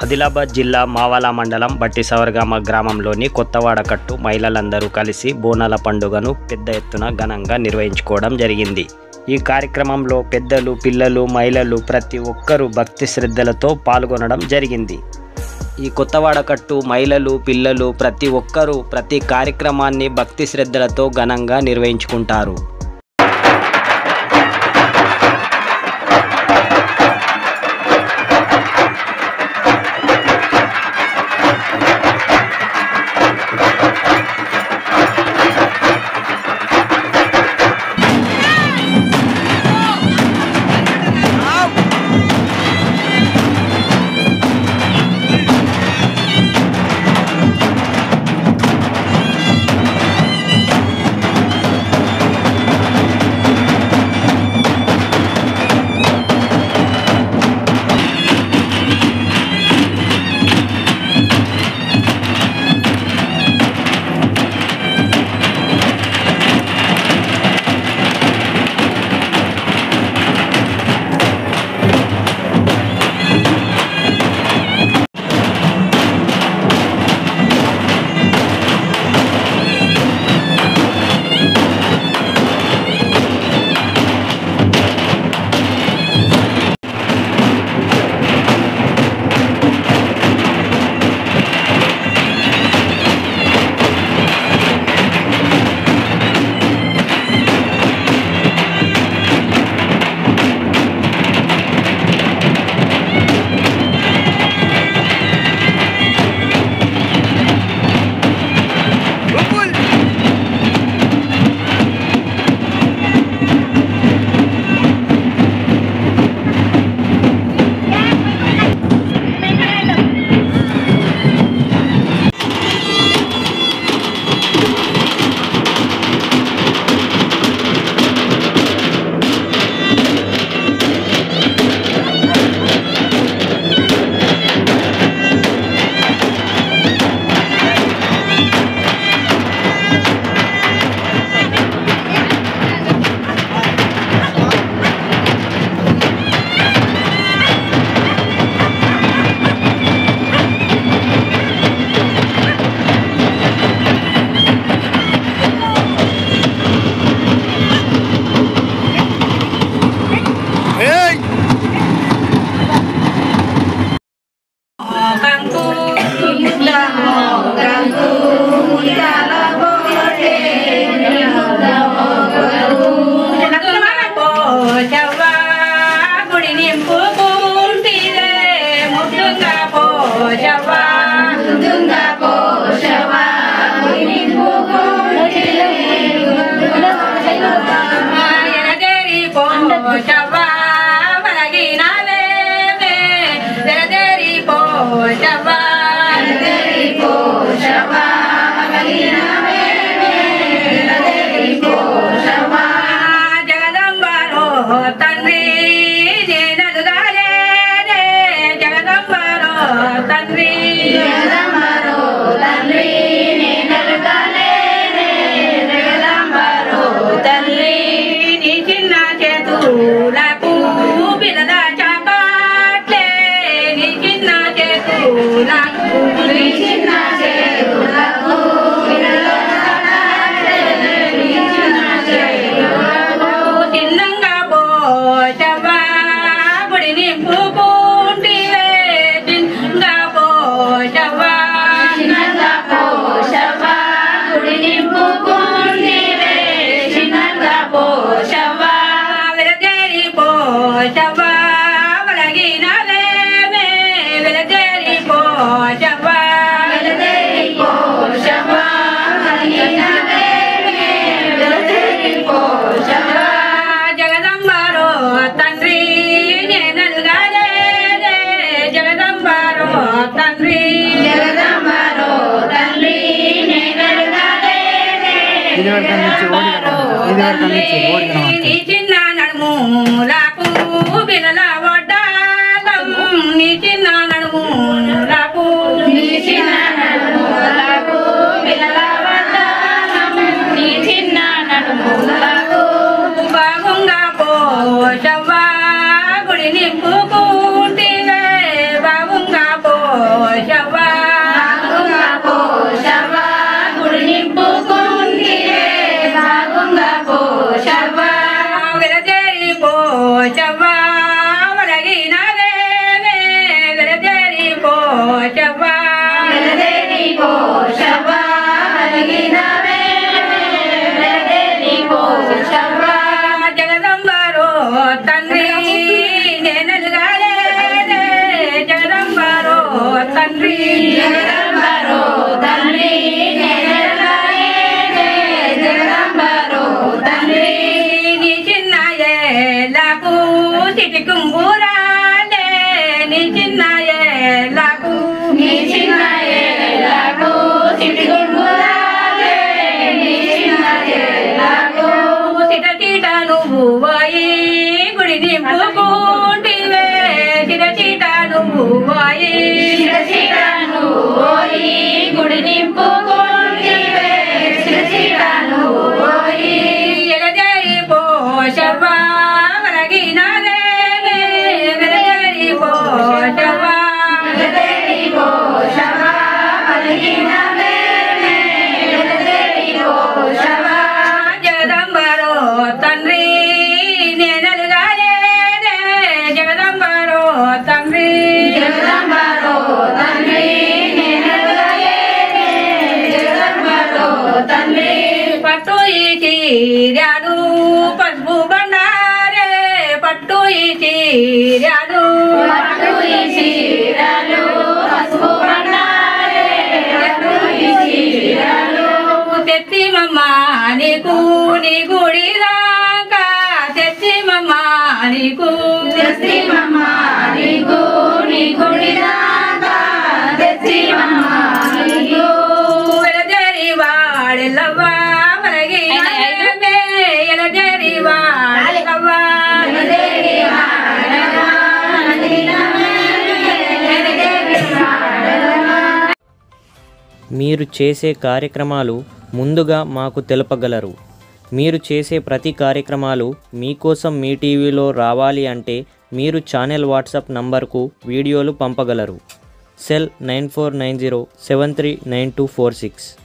ఆదిలాబాద్ జిల్లా మావల మండలం బట్టిసవర్గామ గ్రామంలోని కొత్తవాడకట్టు మహిళలందరూ కలిసి బోనాల పండుగను పెద్ద ఎత్తున ఘనంగా నిర్వహించుకోవడం జరిగింది. ఈ కార్యక్రమంలో పెద్దలు, పిల్లలు, మహిళలు ప్రతి ఒక్కరూ భక్తి శ్రద్ధలతో పాల్గొనడం జరిగింది. ఈ కొత్తవాడకట్టు మహిళలు, పిల్లలు ప్రతి ఒక్కరూ ప్రతి కార్యక్రమాన్ని భక్తి శ్రద్ధలతో ఘనంగా నిర్వహించుకుంటారు. చిన్న నడుములకు బిలల వడ్డాలం నీ చిన్న నడుములకు బిలల వడ్డాలం నీ చిన్న నడుములకు బాగుంగా పోషవ్వా గుడి నింపుకుంటివే బాగుంగా పో చీరాను పసుపు బండారే పట్టు ఈ చీరాను తెచ్చి మమ్మ నీకు నీ గుడి దాకా తెచ్చి మమ్మ నీకు ఎలజరి వాడెల్లవ్వా మనకి ఎలజరి వాడెల్లవ్వా మీరు చేసే కార్యక్రమాలు ముందుగా మాకు తెలపగలరు. మీరు చేసే ప్రతి కార్యక్రమాలు మీకోసం మీ టీవీలో రావాలి అంటే మీరు ఛానల్ వాట్సాప్ నంబర్కు వీడియోలు పంపగలరు. సెల్ 9490739246.